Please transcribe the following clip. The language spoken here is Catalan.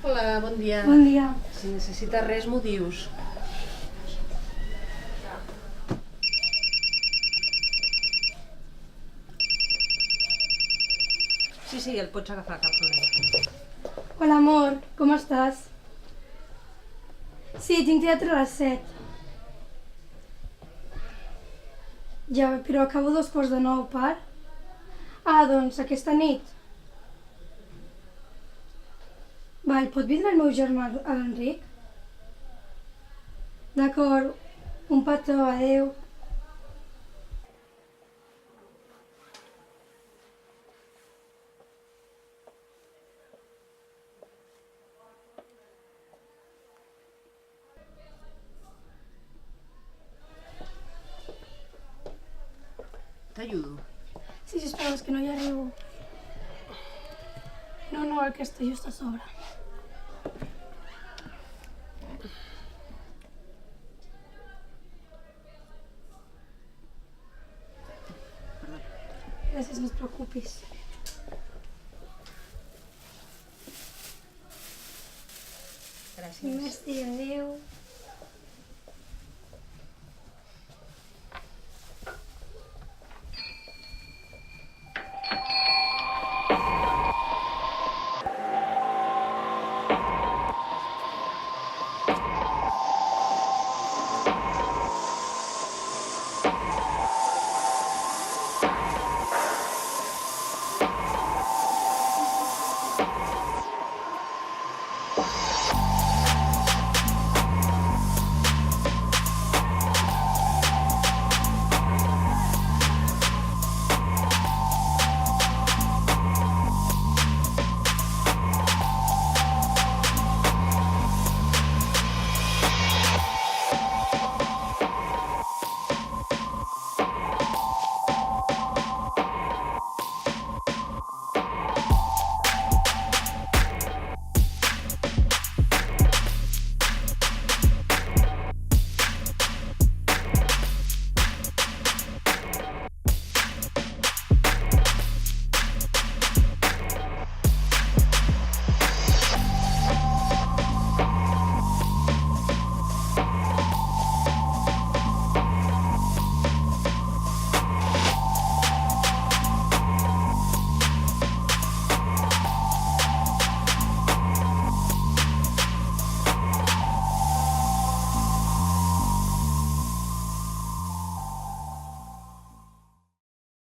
Hola, bon dia. Bon dia. Si necessita res, m'ho dius. Sí, el pots agafar, cap problema. Hola, amor, com estàs? Sí, tinc teatre a les 7. Ja, però acabo 9:15, per? Ah, doncs aquesta nit. Val, pot vindre el meu germà, l'Enric? D'acord, un petó, adeu. T'ajudo. Sí, sisplau, és que no hi arribo. No, el que està just a sobre. Gràcies, no et preocupis. Gràcies. Merci, adeu.